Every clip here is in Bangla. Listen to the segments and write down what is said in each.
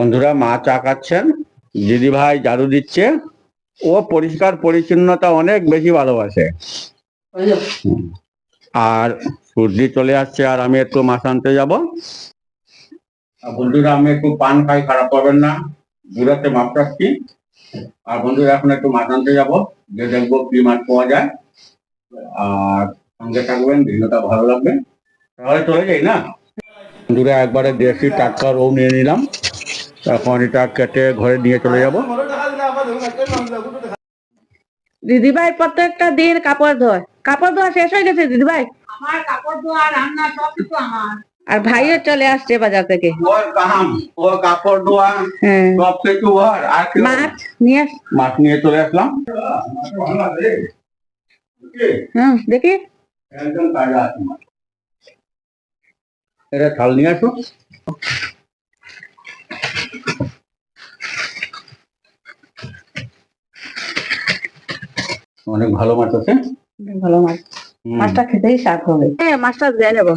বন্ধুরা মা চা খাচ্ছেন, দিদি ভাই ঝাড়ু দিচ্ছে। ও পরিষ্কার পরিচ্ছন্নতা অনেক বেশি ভালোবাসে। আর সূর্যি চলে আসছে আর আমি একটু মাছ আনতে যাবো। বন্ধুরা আমি একটু পান খাই, খারাপ করবেন না, দূরাতে মাপ রাখছি। আর বন্ধুরা এখন একটু মাছ আনতে যাবো, যে দেখবো কি মাছ পাওয়া যায়। আর সঙ্গে থাকবেন, ভিডিওটা ভালো লাগবে। তাহলে চলে যাই না বন্ধুরা, একবারে দেশি টাটকা রৌ নিয়ে নিলাম। এখন এটা কেটে ঘরে নিয়ে চলে যাব। দিদিভাই প্রত্যেকটা দিন কাপড় ধোয়া শেষ হয়ে গেছে দিদিভাই? আমার কাপড় ধোয়া রান্না সব কিছু আমার। আর ভাইও চলে আসছে বাজার থেকে। ওর কাম, ওর কাপড় ধোয়া, সব কিছু ওর। আর মাছ নিয়ে মাছ নিয়ে চলে আসলাম। দেখি একদম তাজা আছে মাছ। এটা থাল নিয়ে আসো। অনেক ভালো মাছ আছে। ভালো মাছ, মাছটা খেতেই স্বাদ হবে। হ্যাঁ, মাছটা দিয়ে নেবো।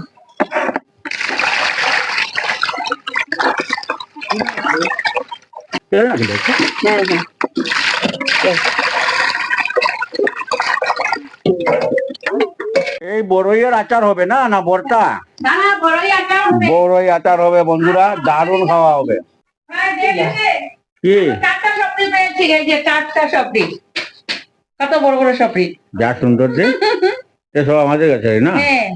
এই বড়ইয়ের আচার হবে না, না ভর্তা? না না, বড়ই আটা হবে। বড়ই আচার হবে বন্ধুরা, দারুণ খাওয়া হবে। হ্যাঁ, দেখেছে? কি চারটা সবজি পেয়েছি, এই যে চারটা সবজি। কত বড় বড় সবজি। যা সুন্দর যে সব আমাদের কাছে না, হ্যাঁ,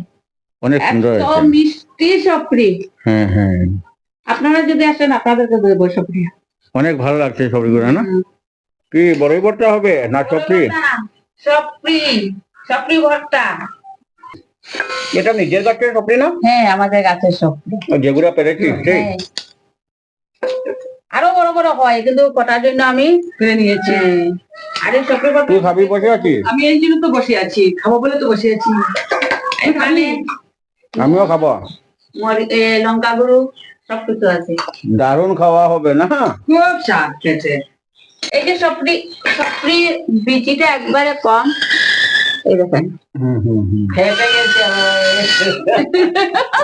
অনেক সুন্দর এত হয়েছে। মিষ্টি সবজি। হ্যাঁ হ্যাঁ, আপনারা যদি আসেন আপনাদেরকে দেবো সবজি। অনেক ভালো লাগছে সবজিগুলো না। কি বড়ই ভর্তা হবে না সবজি? সবজি, সবজি ভর্তা। এটা নিজের গাছের সবজি না? হ্যাঁ, আমাদের গাছের সবজি। যেগুলো পেরেছিস সেই? হ্যাঁ। আরো বড় বড় হয়, কিন্তু কটার জন্য আমি কিনে নিয়েছি। আরে সবজি ভর্তা। তুই খাবি বসে আছিস? আমি এই জন্য তো বসে আছি, খাবো বলে তো বসে আছি। এখানে আমিও খাবো। লঙ্কা গুঁড়ো সবকিছু আছে। দারুণ খাওয়া হবে না? খুব স্বাদ খেতে। এই যে সবজি, সবজি বিচিটা একবারে কম। এই দেখেন খেতে গেছে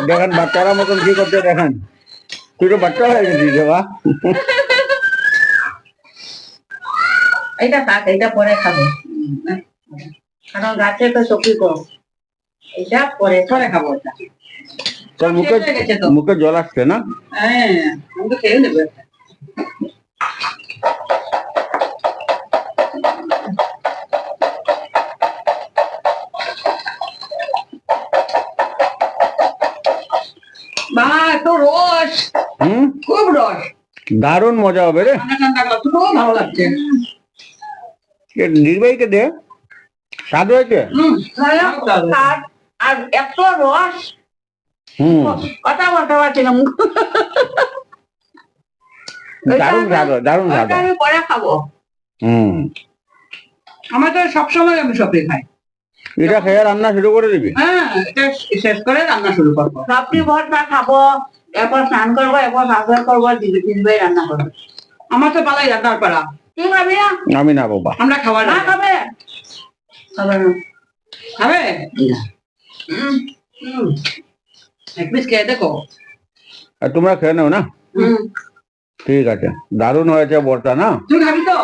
দেখেন বাচ্চারা মতন কি করতে, দেখেন তুই তো বাচ্চা হয়ে গেছিস বাবা। এটা থাক, এটা পরে খাবো, কারণ গাছে তো সবজি কম। এটা পরে পরে খাবো। এটা তোর মুখে মুখে জল আসছে না? হ্যাঁ, আমি তো খেয়ে নেবো। বাবা এত রস, খুব রস, দারুণ মজা হবে রে। ঠান্ডা ঠান্ডা লাগছে, খুব ভালো লাগছে। নির্বাহীকে দে, স্বাদ হয়েছে। স্বাদ আর এত রস, কথা বলতে পারছি না মুখ। দারুণ স্বাদ, দারুণ স্বাদ। আমি পরে খাবো। আমার তো সবসময় আমি সবজি খাই। এটা খেয়ে রান্না শুরু করে দিবি? হ্যাঁ, এটা শেষ করে রান্না শুরু করবো। সবজি ভর্তা খাবো, এরপর স্নান করবো, এরপর বাজার করবো, দিদিভাই রান্না করবো। আমার তো পালাই রান্নার পালা। তুই খাবি না? আমি না বাবা। আমরা খাবার না খাবে, খাবে না, খাবে এক পিস খেয়ে দেখো। আর তোমরা খেয়ে নাও না? ঠিক আছে, দারুণ হয়েছে ভর্তা না? তুই খাবি তো?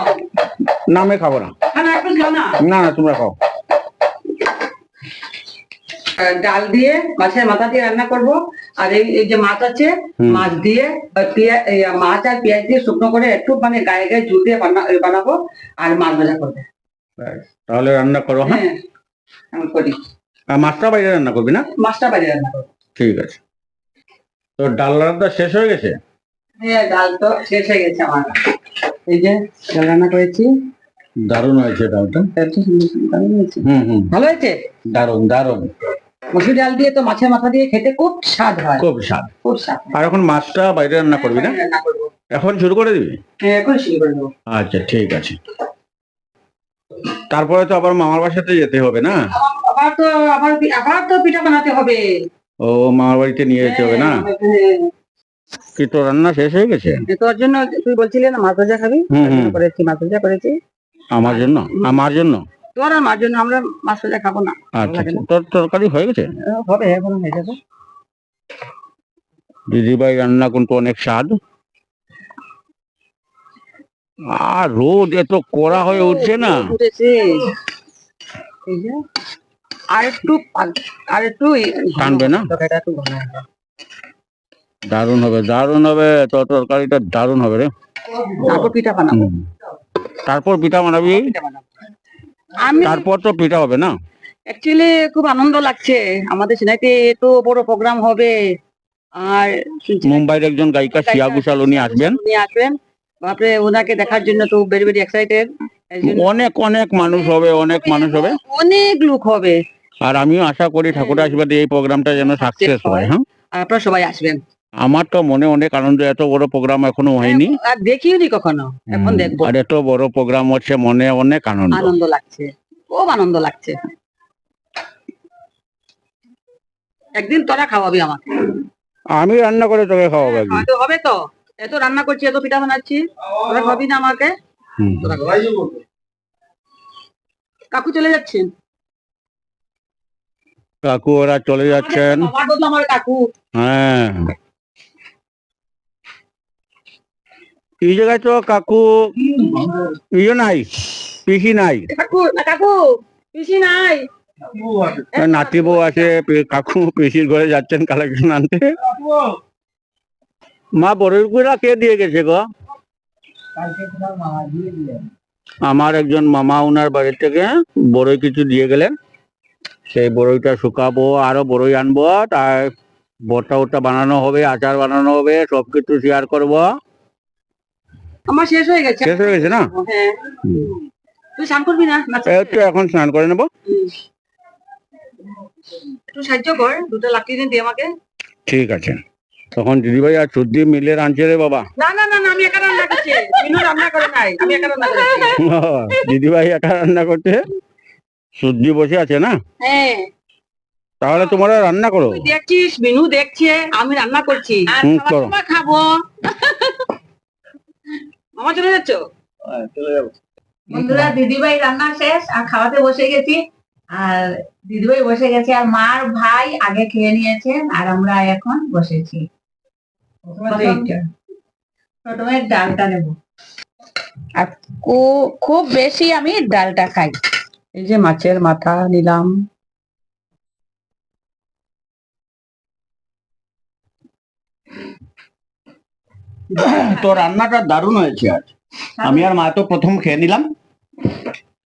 না আমি খাবো না। এক পিস খাও না। না না তোমরা খাও। ডাল দিয়ে মাছের মাথা দিয়ে রান্না করব। আর এই যে মাছ আছে, মাছ দিয়ে মাছ আর পেঁয়াজ দিয়ে শুকনো করে একটু মানে গায়ে গায়ে জুল দিয়ে বানাবো। আর মাছ ভাজা করবে। তাহলে রান্না করো। হ্যাঁ আমি করি। আর মাছটা বাইরে রান্না করবি না? মাছটা বাইরে রান্না করবো। ঠিক আছে। তো ডাল রান্না শেষ হয়ে গেছে? হ্যাঁ, ডাল তো শেষ হয়ে গেছে আমার। এই যে ডাল রান্না করেছি। দারুণ হয়েছে ডালটা। ভালো হয়েছে, দারুণ দারুণ। মসুর ডাল দিয়ে তো মাছের মাথা দিয়ে খেতে খুব স্বাদ হয়, খুব স্বাদ, খুব স্বাদ। আর এখন মাছটা বাইরে রান্না করবি না? রান্না করবো। এখন শুরু করে দিবি? হ্যাঁ, এখন শুরু করে দেবো। আচ্ছা ঠিক আছে। তারপরে তো আবার মামার বাসাতে যেতে হবে না? আবার তো পিঠা বানাতে হবে। ও মামার বাড়িতে নিয়ে যেতে হবে না? কি তো রান্না শেষ হয়ে গেছে? তোর জন্য তুই বলছিলি না মাছ ভাজা খাবি, করেছি মাছ ভাজা করেছি। আমার জন্য? আমার জন্য? তোর আর মার জন্য, আমরা মাছ ভাজা খাবো না। আচ্ছা, তোর তরকারি হয়ে গেছে? হবে, এখন হয়ে যাবে। দিদিভাই রান্না কিন্তু অনেক স্বাদ। আর রোদ এত কড়া হয়ে উঠছে না। উঠেছে এই যে আর একটু টানবে না? তরকারিটা একটু ঘন হবে। দারুণ হবে, দারুণ হবে, তো তরকারিটা দারুণ হবে রে। তারপর পিঠা বানাবো। হুম। তারপর পিঠা বানাবি? পিঠা বানাবো। আমি তারপর তো পিঠা হবে না? অ্যাকচুয়ালি খুব আনন্দ লাগছে, আমাদের সিনাইতে এত বড় প্রোগ্রাম হবে। আর শুনছি মুম্বাইয়ের একজন গায়িকা শ্রেয়া ঘোষাল উনি আসবেন। উনি আসবেন, বাপরে ওনাকে দেখার জন্য তো ভেরি ভেরি এক্সাইটেড। অনেক অনেক মানুষ হবে, অনেক মানুষ হবে। অনেক লোক হবে। আর আমিও আশা করি ঠাকুরের আশীর্বাদে এই প্রোগ্রামটা যেন সাকসেস হয়। হ্যাঁ, আর আপনারা সবাই আসবেন। আমার তো মনে অনেক আনন্দ, এত বড় প্রোগ্রাম এখনো হয়নি। আর দেখিও নি কখনো, এখন দেখবো। আর এত বড় প্রোগ্রাম হচ্ছে, মনে অনেক আনন্দ। আনন্দ লাগছে, খুব আনন্দ লাগছে। একদিন তোরা খাওয়াবি আমাকে। আমি রান্না করে তোকে খাওয়াবো একদিন। খাওয়াতে হবে তো, এত রান্না করছি, এত পিঠা বানাচ্ছি, তোরা খাবি না আমাকে? হুম। কাকু চলে যাচ্ছেন। কাকু ওরা চলে যাচ্ছেন। আমার বদলে আমার কাকু। হ্যাঁ, এই জায়গায় তো কাকু ইয়ে নাই, পিসি নাই, কাকু না, কাকু পিসি নাই। নাতি বউ আছে। কাকু পিসির ঘরে যাচ্ছেন কালেকশন আনতে। মা বড়ের কুড়া কে দিয়ে গেছে গো? আমার একজন মামা ওনার বাড়ি থেকে বড়ই কিছু দিয়ে গেলেন, সেই বড়ইটা শুকাবো, আরো বড়ই আনবো, তার বড়টা ওটা বানানো হবে, আচার বানানো হবে, সবকিছু শেয়ার করবো। আমার শেষ হয়ে গেছে। শেষ হয়ে গেছে না? হ্যাঁ, তুই স্নান করবি না? এই তো এখন স্নান করে নেবো। একটু সাহায্য কর, দুটো লাঠি এনে দিয়ে আমাকে। ঠিক আছে, তখন দিদিভাই আর সুদ্দি মিলে রাঁধছে রে বাবা। না না না না, আমি একা রান্না করছি, মিনু রান্না করে নাই, আমি একা রান্না করেছি। দিদিভাই একা রান্না করছে, সুদ্দি বসে আছে না? হ্যাঁ, তাহলে তোমরা রান্না করো। তুই দেখছিস, মিনু দেখছে, আমি রান্না করছি। আর করো। খাবার খাবো। মামা চলে যাচ্ছ? চলে যাবো। বন্ধুরা, দিদিভাই রান্না শেষ আর খাওয়াতে বসে গেছি। আর দিদিভাই বসে গেছে আর মার ভাই আগে খেয়ে নিয়েছেন আর আমরা এখন বসেছি। প্রথমে ডালটা নেব। আর খুব বেশি আমি ডালটা খাই। এই যে মাছের মাথা নিলাম। তো রান্নাটা দারুণ হয়েছে আজ। আমি আর মা তো প্রথম খেয়ে নিলাম।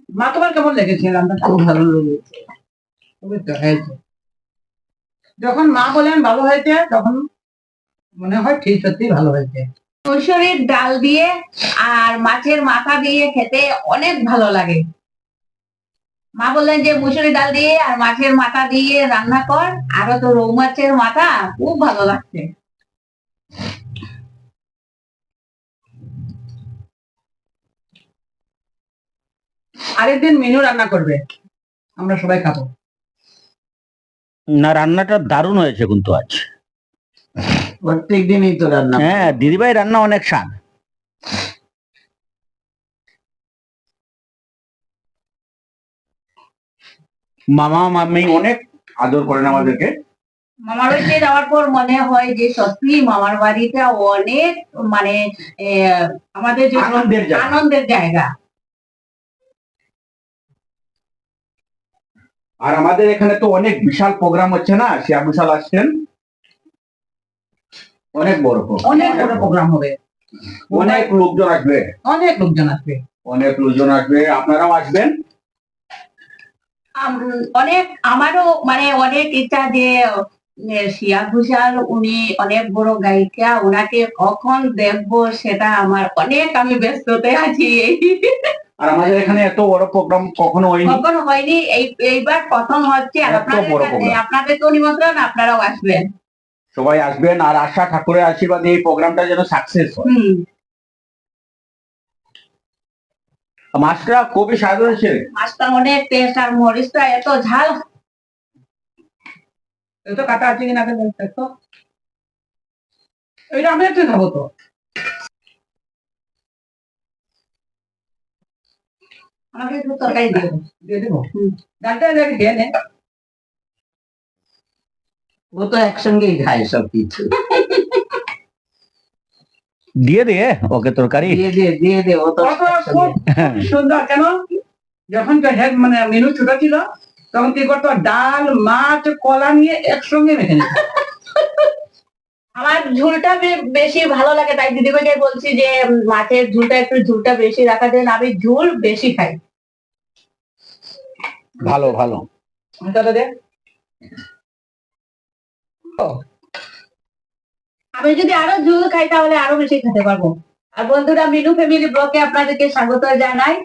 মা, তোমার কেমন লেগেছে রান্না? খুব ভালো লেগেছে, খুবই তো হয়েছে। যখন মা বলেন ভালো হয়েছে, তখন মনে হয় ঠিক সত্যি ভালো হয়েছে। মুসুরির ডাল দিয়ে আর মাছের মাথা দিয়ে খেতে অনেক ভালো লাগে। মা বললেন যে মুসুরি ডাল দিয়ে আর মাছের মাথা দিয়ে রান্না কর, আরো তো রৌ মাছের মাথা, খুব ভালো লাগছে। আরেকদিন মেনু রান্না করবে, আমরা সবাই খাবো। না, রান্নাটা দারুণ হয়েছে কিন্তু আজ। প্রত্যেক দিনই তো রান্না। হ্যাঁ, দিদিভাই রান্না অনেক স্বাদ। মামা মামি অনেক আদর করেন আমাদেরকে। মামার বাড়িতে যাওয়ার পর মনে হয় যে সত্যি মামার বাড়িটা অনেক মানে আমাদের যে আনন্দের জায়গা। আনন্দের জায়গা। আর আমাদের এখানে তো অনেক বিশাল প্রোগ্রাম হচ্ছে না, শ্রেয়া ঘোষাল আসছেন, অনেক বড় প্রোগ্রাম, অনেক বড় প্রোগ্রাম হবে, অনেক লোকজন আসবে, অনেক লোকজন আসবে। অনেক লোকজন আসবে, আপনারাও আসবেন। অনেক আমারও মানে অনেক ইচ্ছা যে শ্রেয়া ঘোষাল উনি অনেক বড় গায়িকা, ওনাকে কখন দেখবো সেটা আমার অনেক, আমি ব্যস্ততে আছি। আর আমাদের এখানে এত বড় প্রোগ্রাম কখনো হয়নি। কখনো হয়নি, এইবার প্রথম হচ্ছে। আর এত বড় program। আপনাদের তো নিমন্ত্রণ, আপনারাও আসবেন। সবাই আসবেন, আর আশা ঠাকুরের আশীর্বাদে এই প্রোগ্রামটা যেন সাকসেস হয়। মাছটা খুবই স্বাদ হয়েছে। মাছটা অনেক টেস্ট, আর মরিচটা এত ঝাল। এত কাটা আছে কিনা তো, এটা আমি একটু খাবো তো। আমাকে একটু তরকারি দিয়ে দেবো। দিয়ে দেবো, ডালটা দেখে খেয়ে নে। ও তো একসঙ্গেই খায় সব কিছু। দিয়ে দে ওকে তরকারি। দিয়ে দে ও তো কত খুব সুন্দর। কেন যখন হেড মানে মেনু ছোট ছিল তখন কি করতো, ডাল মাছ কলা নিয়ে একসঙ্গে মেখে নিত। আমার ঝুলটা বেশি ভালো লাগে, তাই দিদিভাইকে বলছি যে মাছের ঝুলটা একটু ঝুলটা বেশি রাখা দেন, আমি ঝুল বেশি খাই। ভালো ভালো। দাদা দে। আমি যদি আরো ঝুল খাই তাহলে আরো বেশি খেতে পারবো। আর বন্ধুরা, মিনু ফ্যামিলি ব্লগে আপনাদেরকে স্বাগত জানাই।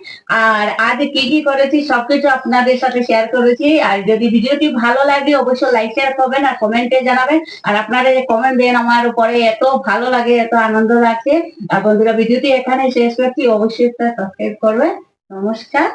আর আজ কি কি করেছি সবকিছু আপনাদের সাথে শেয়ার করেছি। আর যদি ভিডিওটি ভালো লাগে অবশ্যই লাইক শেয়ার করবেন আর কমেন্টে জানাবেন। আর আপনারা যে কমেন্ট দেন আমার উপরে এত ভালো লাগে, এত আনন্দ লাগছে। আর বন্ধুরা, ভিডিওটি এখানে শেষ করছি, অবশ্যই সাবস্ক্রাইব করবেন। নমস্কার।